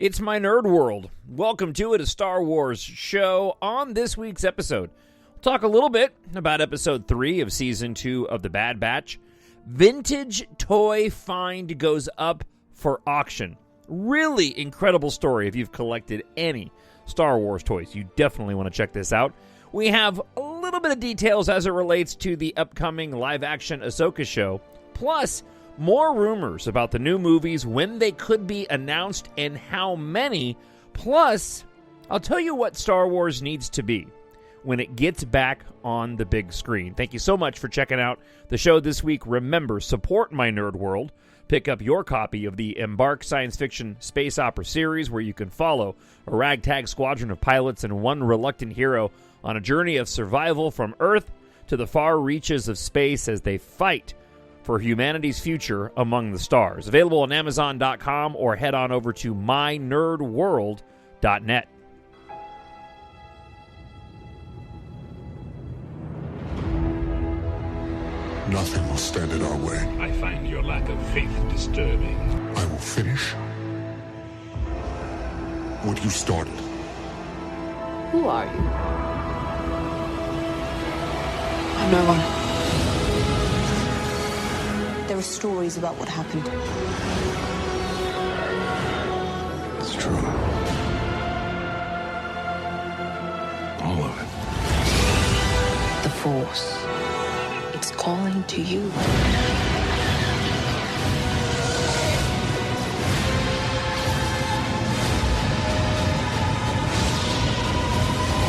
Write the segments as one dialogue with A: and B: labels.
A: It's my nerd world. Welcome to it, a Star Wars show. On this week's episode, we'll talk a little bit about episode 3 of season 2 of The Bad Batch. Vintage toy find goes up for auction. Really incredible story. If you've collected any Star Wars toys, you definitely want to check this out. We have a little bit of details as it relates to the upcoming live-action Ahsoka show, plus more rumors about the new movies, when they could be announced, and how many. Plus, I'll tell you what Star Wars needs to be when it gets back on the big screen. Thank you so much for checking out the show this week. Remember, support my nerd world. Pick up your copy of the EMBARK science fiction space opera series, where you can follow a ragtag squadron of pilots and one reluctant hero on a journey of survival from Earth to the far reaches of space as they fight for humanity's future among the stars. Available on Amazon.com or head on over to mynerdworld.net.
B: Nothing will stand in our way.
C: I find your lack of faith disturbing.
B: I will finish what you started.
D: Who are you? I'm no one.
E: There are stories about what happened.
B: It's true. All of it.
E: The Force. It's calling to you.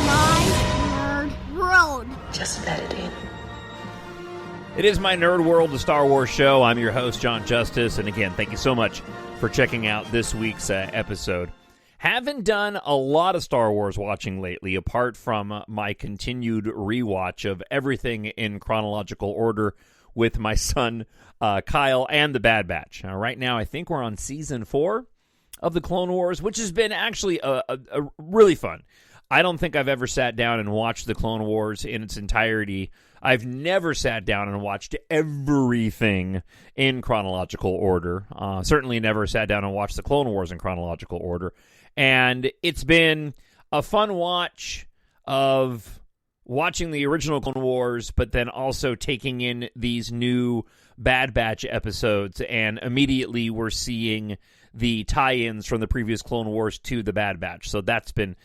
F: My nerd world.
E: Just let it in.
A: It is my nerd world, the Star Wars show. I'm your host, Jon Justice, and again, thank you so much for checking out this week's episode. Haven't done a lot of Star Wars watching lately, apart from my continued rewatch of everything in chronological order with my son, Kyle, and The Bad Batch. Right now, I think we're on season 4 of The Clone Wars, which has been actually a really fun. I don't think I've ever sat down and watched The Clone Wars in its entirety. I've never sat down and watched everything in chronological order. Certainly never sat down and watched The Clone Wars in chronological order. And it's been a fun watch of watching the original Clone Wars, but then also taking in these new Bad Batch episodes, and immediately we're seeing the tie-ins from the previous Clone Wars to the Bad Batch. So that's been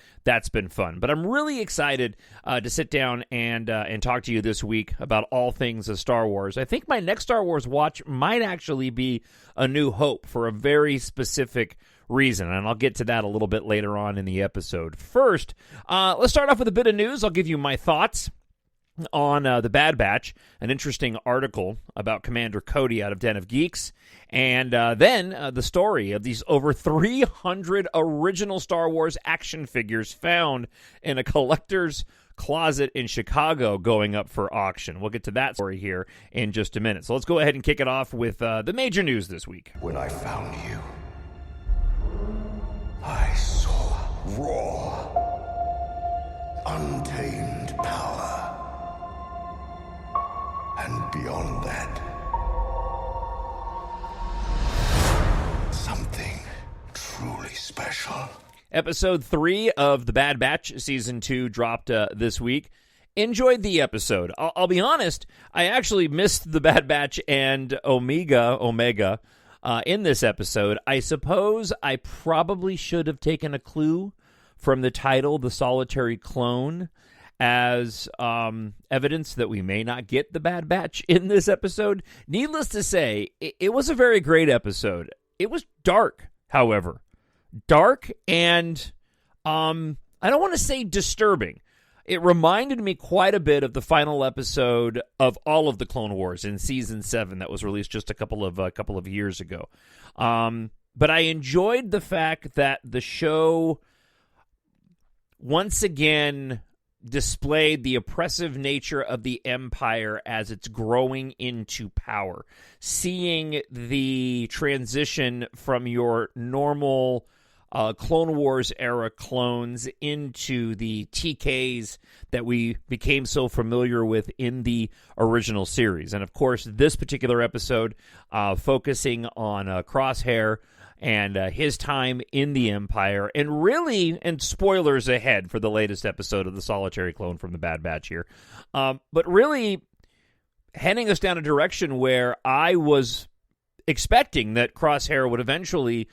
A: fun. But I'm really excited to sit down and talk to you this week about all things of Star Wars. I think my next Star Wars watch might actually be A New Hope for a very specific reason, and I'll get to that a little bit later on in the episode. First, let's start off with a bit of news. I'll give you my thoughts on The Bad Batch, an interesting article about Commander Cody out of Den of Geeks, and then the story of these over 300 original Star Wars action figures found in a collector's closet in Chicago going up for auction. We'll get to that story here in just a minute. So let's go ahead and kick it off with the major news this week.
B: When I found you, I saw raw, untamed power. And beyond that, something truly special.
A: Episode 3 of The Bad Batch Season 2 dropped this week. Enjoyed the episode. I'll be honest, I actually missed The Bad Batch and Omega in this episode. I suppose I probably should have taken a clue from the title, The Solitary Clone, as evidence that we may not get the Bad Batch in this episode. Needless to say, it was a very great episode. It was dark, however. Dark and, I don't want to say disturbing. It reminded me quite a bit of the final episode of all of the Clone Wars in Season 7 that was released just a couple of years ago. But I enjoyed the fact that the show once again displayed the oppressive nature of the Empire as it's growing into power. Seeing the transition from your normal Clone Wars era clones into the TKs that we became so familiar with in the original series. And of course, this particular episode focusing on Crosshair and his time in the Empire, and really, and spoilers ahead for the latest episode of The Solitary Clone from the Bad Batch here, but really heading us down a direction where I was expecting that Crosshair would eventually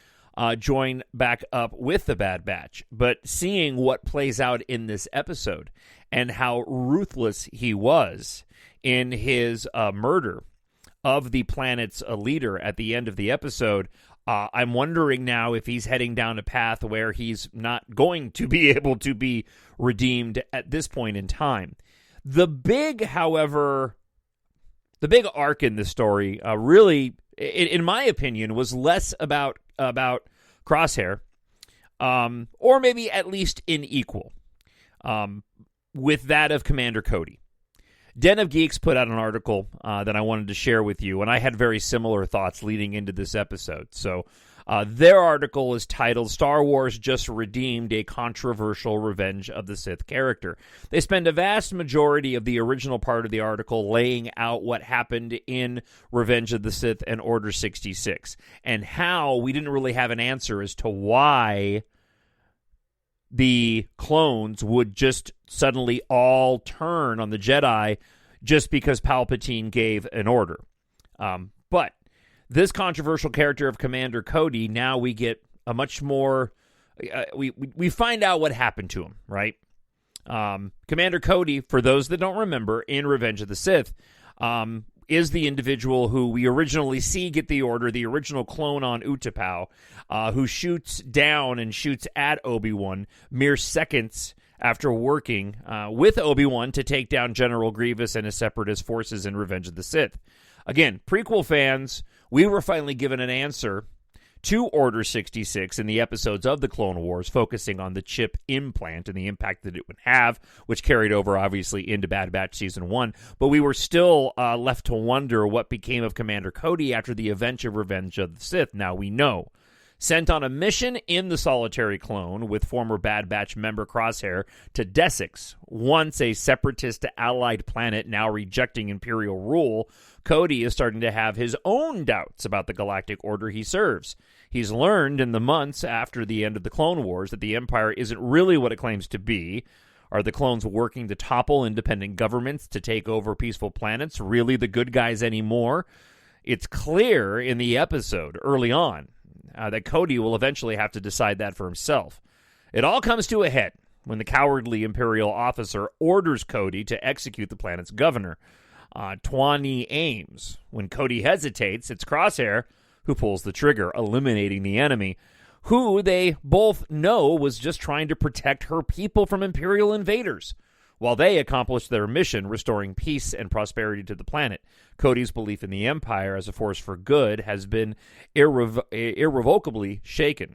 A: join back up with the Bad Batch, but seeing what plays out in this episode and how ruthless he was in his murder of the planet's leader at the end of the episode, I'm wondering now if he's heading down a path where he's not going to be able to be redeemed at this point in time. The big arc in this story really, in my opinion, was less about Crosshair, or maybe at least in equal, with that of Commander Cody. Den of Geeks put out an article that I wanted to share with you, and I had very similar thoughts leading into this episode. So their article is titled, Star Wars Just Redeemed a Controversial Revenge of the Sith Character. They spend a vast majority of the original part of the article laying out what happened in Revenge of the Sith and Order 66, and how we didn't really have an answer as to why the clones would just suddenly all turn on the Jedi just because Palpatine gave an order. But this controversial character of Commander Cody, now we get a much more... we find out what happened to him, right? Commander Cody, for those that don't remember, in Revenge of the Sith, is the individual who we originally see get the order, the original clone on Utapau, who shoots down and shoots at Obi-Wan mere seconds after working with Obi-Wan to take down General Grievous and his separatist forces in Revenge of the Sith. Again, prequel fans, we were finally given an answer to Order 66 in the episodes of the Clone Wars, focusing on the chip implant and the impact that it would have, which carried over, obviously, into Bad Batch Season 1. But we were still left to wonder what became of Commander Cody after the event of Revenge of the Sith. Now we know. Sent on a mission in the Solitary Clone with former Bad Batch member Crosshair to Desix, once a separatist allied planet now rejecting Imperial rule, Cody is starting to have his own doubts about the galactic order he serves. He's learned in the months after the end of the Clone Wars that the Empire isn't really what it claims to be. Are the clones working to topple independent governments to take over peaceful planets really the good guys anymore? It's clear in the episode early on that Cody will eventually have to decide that for himself. It all comes to a head when the cowardly Imperial officer orders Cody to execute the planet's governor, Twani Ames. When Cody hesitates, it's Crosshair who pulls the trigger, eliminating the enemy, who they both know was just trying to protect her people from Imperial invaders. While they accomplish their mission, restoring peace and prosperity to the planet, Cody's belief in the Empire as a force for good has been irrevocably shaken.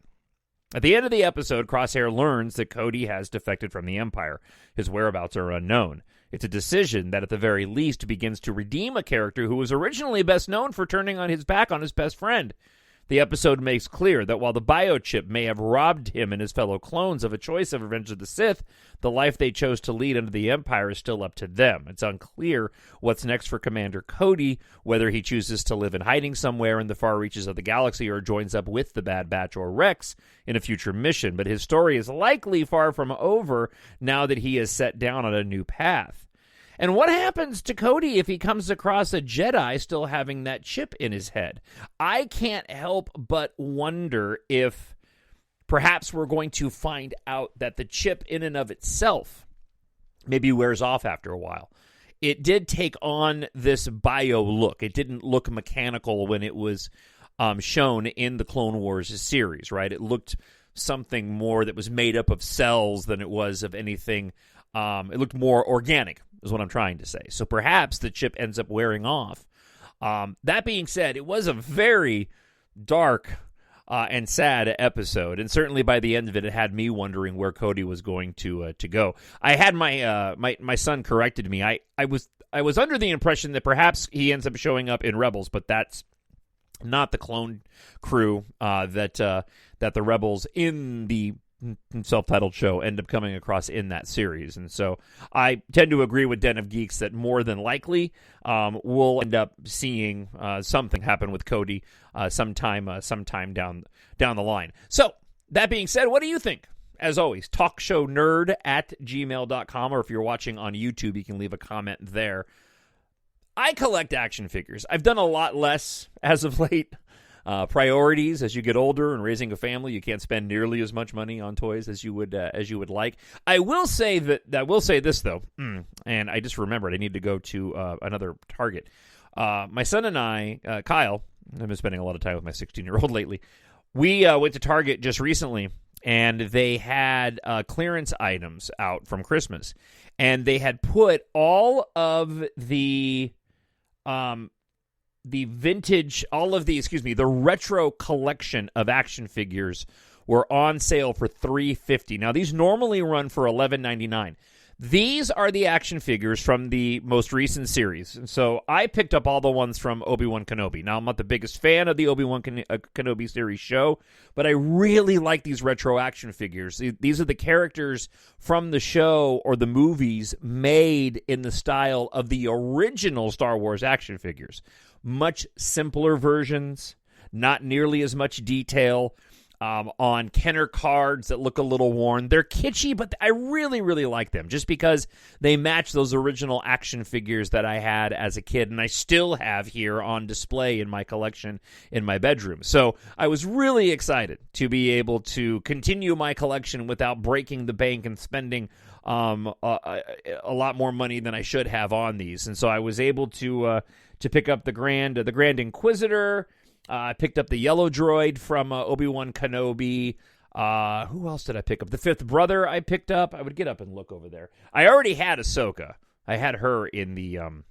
A: At the end of the episode, Crosshair learns that Cody has defected from the Empire. His whereabouts are unknown. It's a decision that at the very least begins to redeem a character who was originally best known for turning on his back on his best friend. The episode makes clear that while the biochip may have robbed him and his fellow clones of a choice of Revenge of the Sith, the life they chose to lead under the Empire is still up to them. It's unclear what's next for Commander Cody, whether he chooses to live in hiding somewhere in the far reaches of the galaxy or joins up with the Bad Batch or Rex in a future mission. But his story is likely far from over now that he is set down on a new path. And what happens to Cody if he comes across a Jedi still having that chip in his head? I can't help but wonder if perhaps we're going to find out that the chip in and of itself maybe wears off after a while. It did take on this bio look. It didn't look mechanical when it was shown in the Clone Wars series, right? It looked something more that was made up of cells than it was of anything. It looked more organic, is what I'm trying to say. So perhaps the chip ends up wearing off. That being said, it was a very dark and sad episode, and certainly by the end of it, it had me wondering where Cody was going to go. I had my son corrected me. I was under the impression that perhaps he ends up showing up in Rebels, but that's not the clone crew that the Rebels in the self-titled show end up coming across in that series. And so I tend to agree with Den of Geeks that more than likely we'll end up seeing something happen with Cody sometime down the line. So that being said, what do you think? As always, TalkShowNerd@gmail.com, or if you're watching on YouTube, you can leave a comment there. I collect action figures. I've done a lot less as of late. Priorities as you get older and raising a family, you can't spend nearly as much money on toys as you would like. I will say this though, and I just remembered I need to go to another Target. My son and I, Kyle, I've been spending a lot of time with my 16-year-old lately. We went to Target just recently, and they had clearance items out from Christmas, and they had put all of the vintage, the retro collection of action figures were on sale for $3.50. Now, these normally run for $11.99. These are the action figures from the most recent series. And so I picked up all the ones from Obi-Wan Kenobi. Now, I'm not the biggest fan of the Obi-Wan Kenobi series show, but I really like these retro action figures. These are the characters from the show or the movies made in the style of the original Star Wars action figures. Much simpler versions, not nearly as much detail, on Kenner cards that look a little worn. They're kitschy, but I really, really like them just because they match those original action figures that I had as a kid and I still have here on display in my collection in my bedroom. So I was really excited to be able to continue my collection without breaking the bank and spending a lot more money than I should have on these. And so I was able to pick up the Grand Inquisitor. I picked up the yellow droid from Obi-Wan Kenobi. Who else did I pick up? The fifth brother I picked up. I would get up and look over there. I already had Ahsoka. I had her in the and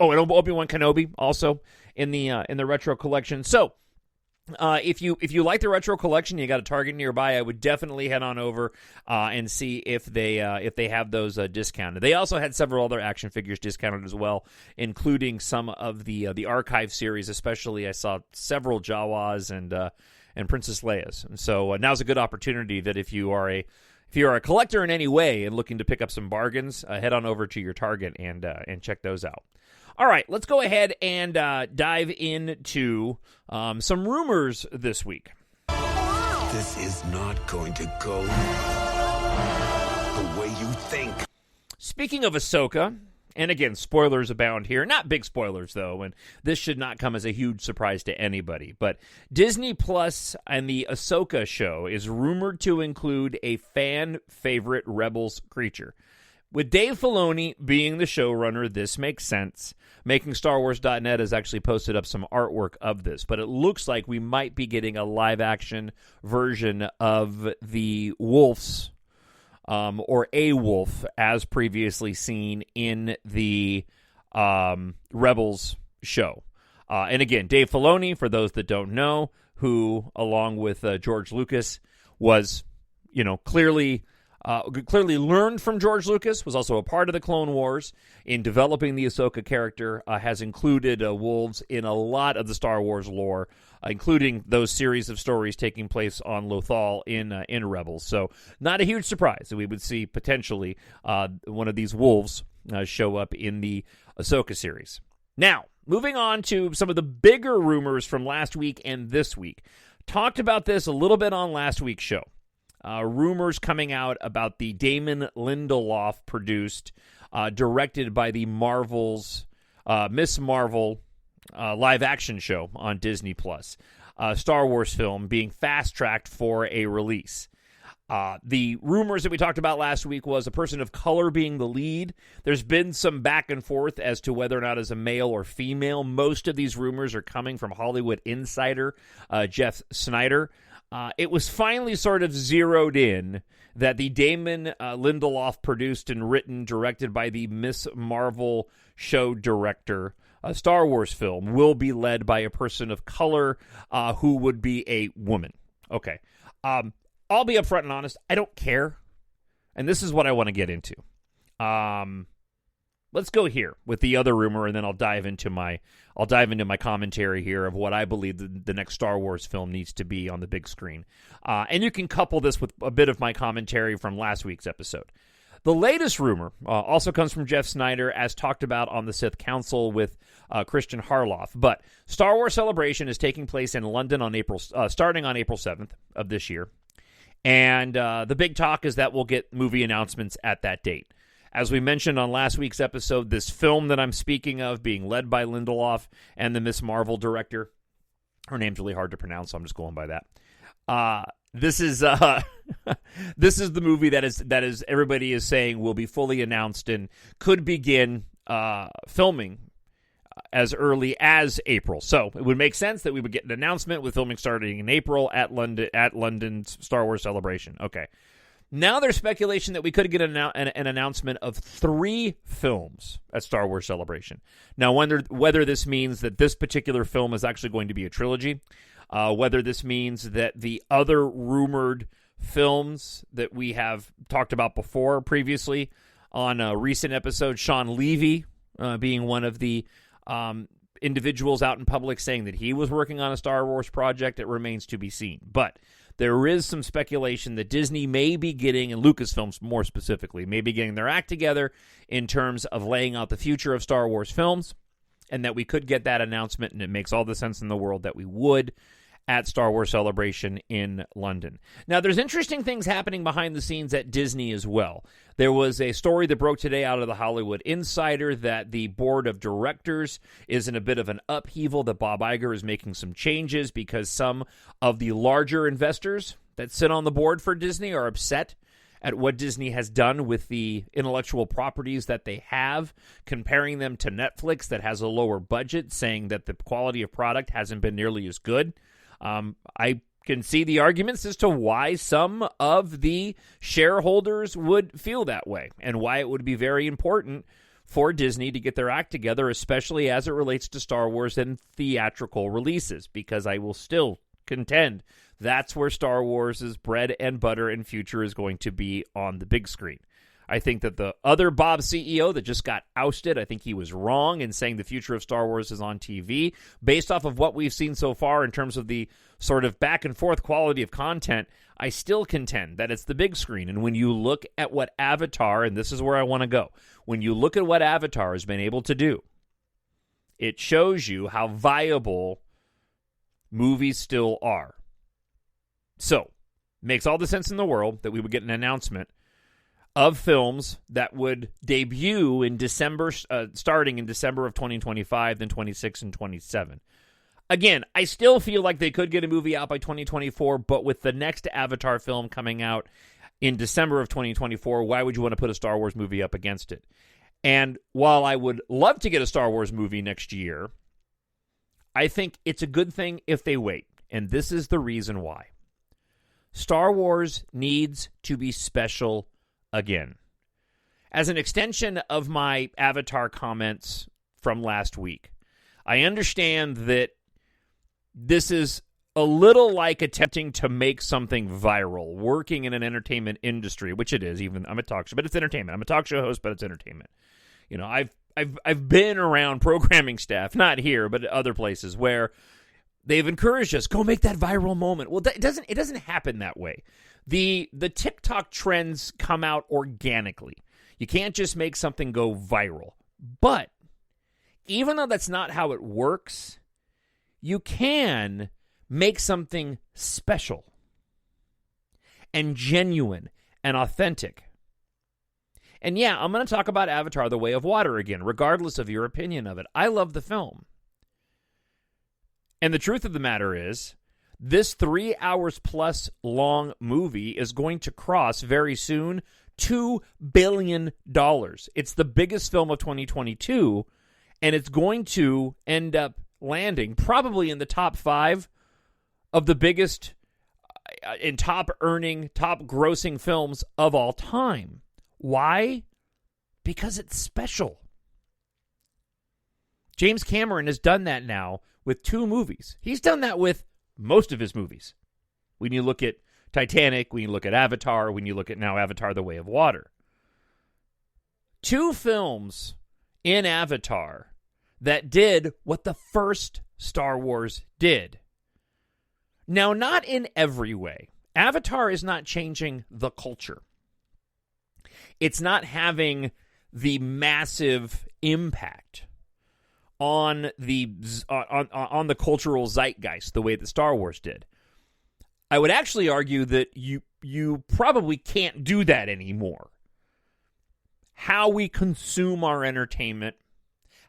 A: Obi-Wan Kenobi also in the retro collection. So if you like the retro collection, you got a Target nearby, I would definitely head on over and see if they have those discounted. They also had several other action figures discounted as well, including some of the archive series. Especially, I saw several Jawas and Princess Leia's. And so now's a good opportunity that if you are a collector in any way and looking to pick up some bargains, head on over to your Target and check those out. All right, let's go ahead and dive into some rumors this week.
B: This is not going to go the way you think.
A: Speaking of Ahsoka, and again, spoilers abound here. Not big spoilers, though, and this should not come as a huge surprise to anybody. But Disney Plus and the Ahsoka show is rumored to include a fan-favorite Rebels creature. With Dave Filoni being the showrunner, this makes sense. MakingStarWars.net has actually posted up some artwork of this, but it looks like we might be getting a live-action version of the wolves, or a wolf, as previously seen in the Rebels show. And again, Dave Filoni, for those that don't know, who, along with George Lucas, was, clearly learned from George Lucas, was also a part of the Clone Wars in developing the Ahsoka character, has included wolves in a lot of the Star Wars lore, including those series of stories taking place on Lothal in Rebels. So not a huge surprise that we would see potentially one of these wolves show up in the Ahsoka series. Now, moving on to some of the bigger rumors from last week and this week. Talked about this a little bit on last week's show. Rumors coming out about the Damon Lindelof produced, directed by the Marvel's Miss Marvel live action show on Disney Plus, Star Wars film being fast tracked for a release. The rumors that we talked about last week was a person of color being the lead. There's been some back and forth as to whether or not it's a male or female. Most of these rumors are coming from Hollywood insider Jeff Snyder. It was finally sort of zeroed in that the Damon Lindelof produced and written, directed by the Miss Marvel show director, Star Wars film, will be led by a person of color who would be a woman. Okay. I'll be upfront and honest. I don't care. And this is what I want to get into. let's go here with the other rumor, and then I'll dive into my commentary here of what I believe the next Star Wars film needs to be on the big screen. And you can couple this with a bit of my commentary from last week's episode. The latest rumor also comes from Jeff Snyder, as talked about on the Sith Council with Christian Harloff. But Star Wars Celebration is taking place in London on starting on April 7th of this year. And the big talk is that we'll get movie announcements at that date. As we mentioned on last week's episode, this film that I'm speaking of, being led by Lindelof and the Miss Marvel director, her name's really hard to pronounce, so I'm just going by that. This is this is the movie that is everybody is saying will be fully announced and could begin filming as early as April. So it would make sense that we would get an announcement with filming starting in April at London's Star Wars Celebration. Okay. Now there's speculation that we could get an announcement of 3 films at Star Wars Celebration. Now, whether this means that this particular film is actually going to be a trilogy, whether this means that the other rumored films that we have talked about before previously on a recent episode, Sean Levy being one of the individuals out in public saying that he was working on a Star Wars project, it remains to be seen. But there is some speculation that Disney may be getting, and Lucasfilms more specifically, may be getting their act together in terms of laying out the future of Star Wars films, and that we could get that announcement, and it makes all the sense in the world that we would at Star Wars Celebration in London. Now, there's interesting things happening behind the scenes at Disney as well. There was a story that broke today out of the Hollywood Insider that the board of directors is in a bit of an upheaval, that Bob Iger is making some changes because some of the larger investors that sit on the board for Disney are upset at what Disney has done with the intellectual properties that they have, comparing them to Netflix that has a lower budget, saying that the quality of product hasn't been nearly as good. I can see the arguments as to why some of the shareholders would feel that way and why it would be very important for Disney to get their act together, especially as it relates to Star Wars and theatrical releases, because I will still contend that's where Star Wars' bread and butter and future is going to be on the big screen. I think that the other Bob CEO that just got ousted, I think he was wrong in saying the future of Star Wars is on TV. Based off of what we've seen so far in terms of the sort of back and forth quality of content, I still contend that it's the big screen. And when you look at what Avatar, and this is where I want to go, when you look at what Avatar has been able to do, it shows you how viable movies still are. So, makes all the sense in the world that we would get an announcement of films that would debut in December, starting in December of 2025, then 26 and 27. Again, I still feel like they could get a movie out by 2024, but with the next Avatar film coming out in December of 2024, why would you want to put a Star Wars movie up against it? And while I would love to get a Star Wars movie next year, I think it's a good thing if they wait. And this is the reason why. Star Wars needs to be special again. As an extension of my Avatar comments from last week, I understand that this is a little like attempting to make something viral, working in an entertainment industry, which it is. Even I'm a talk show, but it's entertainment. I'm a talk show host, but it's entertainment. You know, I've been around programming staff, not here, but other places where they've encouraged us, go make that viral moment. Well, it doesn't happen that way. The TikTok trends come out organically. You can't just make something go viral. But even though that's not how it works, you can make something special and genuine and authentic. And yeah, I'm going to talk about Avatar: The Way of Water again, regardless of your opinion of it. I love the film. And the truth of the matter is, this 3 hours plus long movie is going to cross very soon $2 billion. It's the biggest film of 2022, and it's going to end up landing probably in the top 5 of the biggest and top earning, top grossing films of all time. Why? Because it's special. James Cameron has done that now with 2 movies. He's done that with most of his movies. When you look at Titanic, when you look at Avatar, when you look at now Avatar: The Way of Water. 2 films in Avatar that did what the first Star Wars did. Now, not in every way. Avatar is not changing the culture. It's not having the massive impact on the cultural zeitgeist the way that Star Wars did. I would actually argue that you probably can't do that anymore. How we consume our entertainment,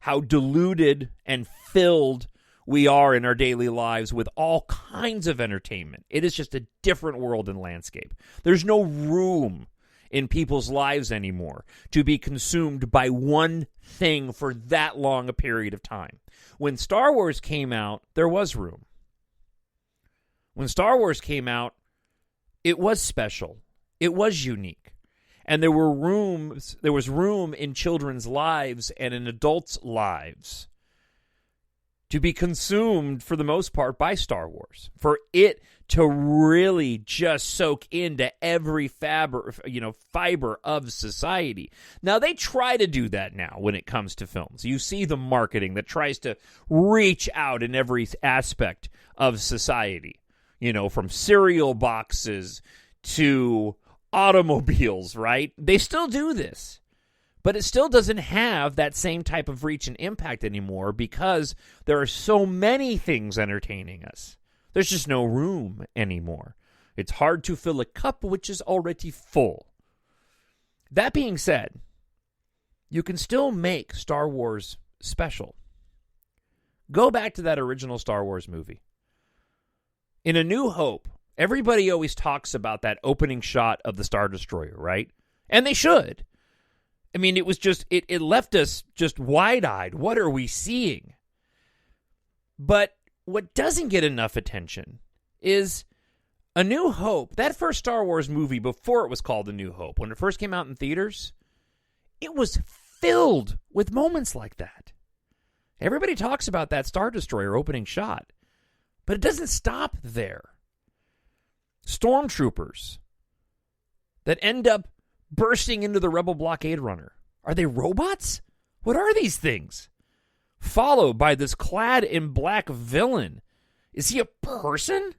A: how diluted and filled we are in our daily lives with all kinds of entertainment. It is just a different world and landscape. There's no room in people's lives anymore to be consumed by one thing for that long a period of time. When Star Wars came out, there was room. When Star Wars came out, it was special. It was unique. And there was room in children's lives and in adults' lives to be consumed, for the most part, by Star Wars. For it to really just soak into every fiber of society. Now, they try to do that now when it comes to films. You see the marketing that tries to reach out in every aspect of society. From cereal boxes to automobiles, right? They still do this. But it still doesn't have that same type of reach and impact anymore because there are so many things entertaining us. There's just no room anymore. It's hard to fill a cup which is already full. That being said, you can still make Star Wars special. Go back to that original Star Wars movie. In A New Hope, everybody always talks about that opening shot of the Star Destroyer, right? And they should. I mean, it was just, it left us just wide-eyed. What are we seeing? But what doesn't get enough attention is A New Hope. That first Star Wars movie, before it was called A New Hope, when it first came out in theaters, it was filled with moments like that. Everybody talks about that Star Destroyer opening shot, but it doesn't stop there. Stormtroopers that end up bursting into the Rebel blockade runner. Are they robots? What are these things? Followed by this clad in black villain. Is he a person?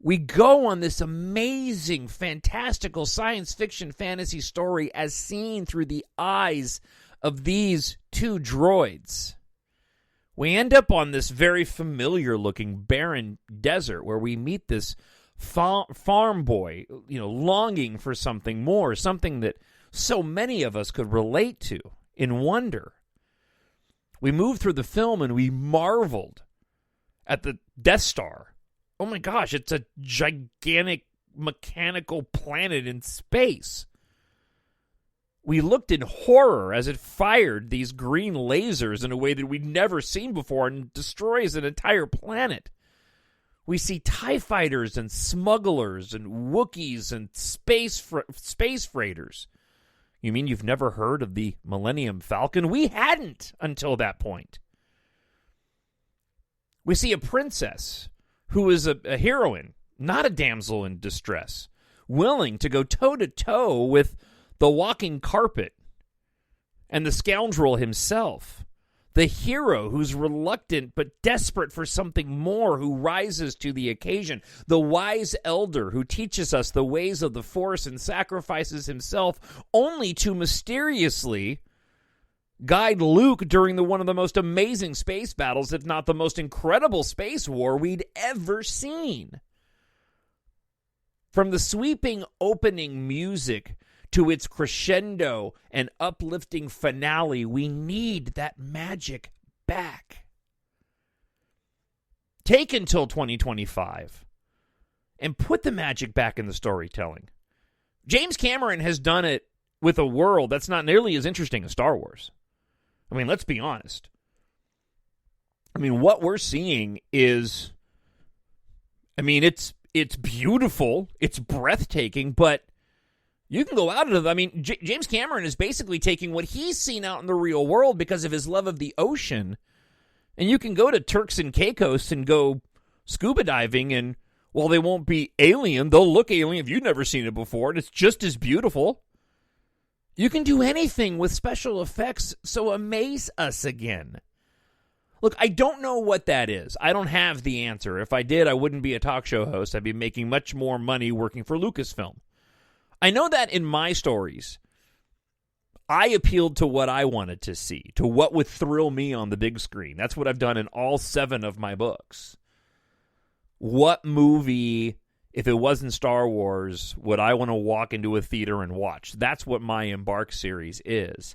A: We go on this amazing, fantastical science fiction fantasy story as seen through the eyes of these two droids. We end up on this very familiar-looking barren desert where we meet this farm boy, longing for something more, something that so many of us could relate to in wonder. We moved through the film and we marveled at the Death Star. Oh my gosh, it's a gigantic mechanical planet in space. We looked in horror as it fired these green lasers in a way that we'd never seen before and destroys an entire planet. We see TIE fighters and smugglers and Wookiees and space freighters. You mean you've never heard of the Millennium Falcon? We hadn't until that point. We see a princess who is a heroine, not a damsel in distress, willing to go toe-to-toe with the walking carpet and the scoundrel himself. The hero who's reluctant but desperate for something more, who rises to the occasion. The wise elder who teaches us the ways of the Force and sacrifices himself only to mysteriously guide Luke during one of the most amazing space battles, if not the most incredible space war we'd ever seen. From the sweeping opening music to its crescendo and uplifting finale, we need that magic back. Take until 2025 and put the magic back in the storytelling. James Cameron has done it with a world that's not nearly as interesting as Star Wars. I mean, let's be honest. I mean, what we're seeing is, it's beautiful, it's breathtaking, but you can go out of it. I mean, James Cameron is basically taking what he's seen out in the real world because of his love of the ocean, and you can go to Turks and Caicos and go scuba diving, and while they won't be alien, they'll look alien if you've never seen it before, and it's just as beautiful. You can do anything with special effects, so amaze us again. Look, I don't know what that is. I don't have the answer. If I did, I wouldn't be a talk show host. I'd be making much more money working for Lucasfilm. I know that in my stories, I appealed to what I wanted to see, to what would thrill me on the big screen. That's what I've done in all 7 of my books. What movie, if it wasn't Star Wars, would I want to walk into a theater and watch? That's what my EMBARK series is.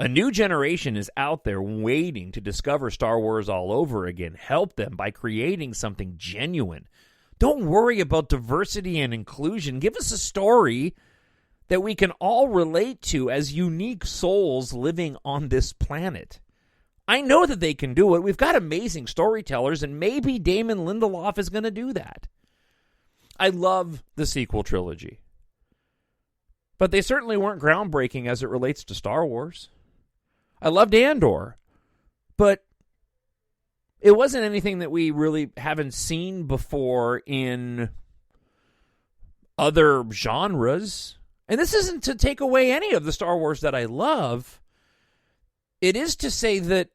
A: A new generation is out there waiting to discover Star Wars all over again. Help them by creating something genuine. Don't worry about diversity and inclusion. Give us a story that we can all relate to as unique souls living on this planet. I know that they can do it. We've got amazing storytellers, and maybe Damon Lindelof is going to do that. I love the sequel trilogy, but they certainly weren't groundbreaking as it relates to Star Wars. I loved Andor, but it wasn't anything that we really haven't seen before in other genres. And this isn't to take away any of the Star Wars that I love. It is to say that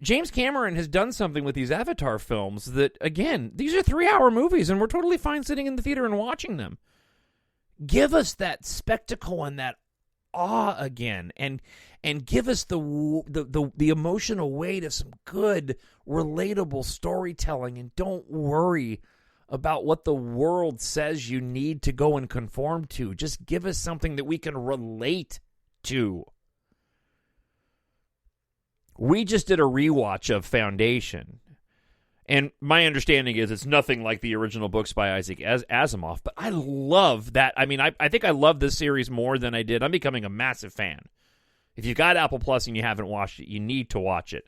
A: James Cameron has done something with these Avatar films that, again, these are 3-hour movies, and we're totally fine sitting in the theater and watching them. Give us that spectacle and that awe again, and give us the emotional weight of some good, relatable storytelling, and don't worry about what the world says you need to go and conform to. Just give us something that we can relate to. We just did a rewatch of Foundation, and my understanding is it's nothing like the original books by Isaac Asimov, but I love that. I mean, I think I love this series more than I did. I'm becoming a massive fan. If you've got Apple Plus and you haven't watched it, you need to watch it.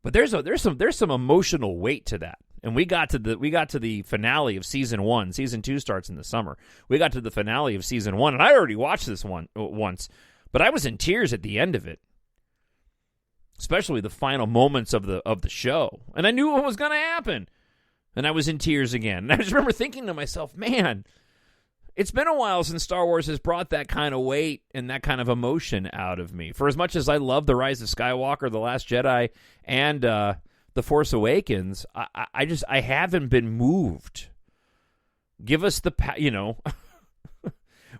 A: But there's some emotional weight to that. And we got to the finale of season 1. Season 2 starts in the summer. We got to the finale of season 1, and I already watched this one once, but I was in tears at the end of it. Especially the final moments of the show. And I knew what was going to happen. And I was in tears again. And I just remember thinking to myself, man, it's been a while since Star Wars has brought that kind of weight and that kind of emotion out of me. For as much as I love The Rise of Skywalker, The Last Jedi, and The Force Awakens, I haven't been moved. Give us the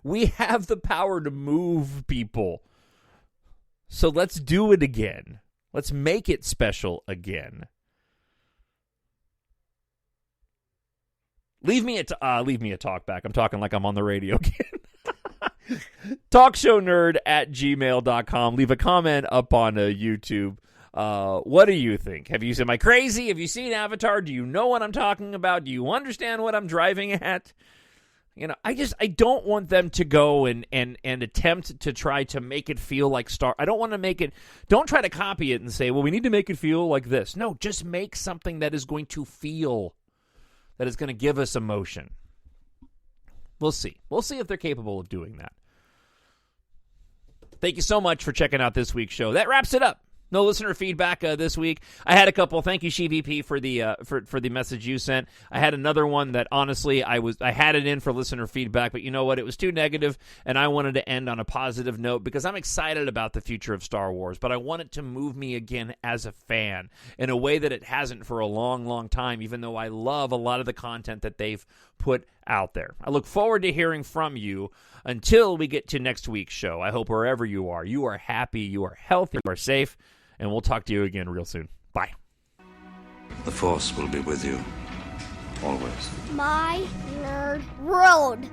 A: we have the power to move people. So let's do it again. Let's make it special again. Leave me a talkback. I'm talking like I'm on the radio again. TalkShowNerd@gmail.com. Leave a comment up on YouTube. What do you think? Am I crazy? Have you seen Avatar? Do you know what I'm talking about? Do you understand what I'm driving at? I don't want them to go and attempt to try to make it feel like I don't want to make it, don't try to copy it and say, well, we need to make it feel like this. No, just make something that is going to feel, that is going to give us emotion. We'll see. We'll see if they're capable of doing that. Thank you so much for checking out this week's show. That wraps it up. No listener feedback this week. I had a couple. Thank you, SheVP, for the message you sent. I had another one that honestly I had it in for listener feedback, but you know what? It was too negative, and I wanted to end on a positive note because I'm excited about the future of Star Wars, but I want it to move me again as a fan in a way that it hasn't for a long, long time, even though I love a lot of the content that they've put out there. I look forward to hearing from you until we get to next week's show. I hope wherever you are happy, you are healthy, you are safe. And we'll talk to you again real soon. Bye.
B: The Force will be with you, always.
F: My Nerd World.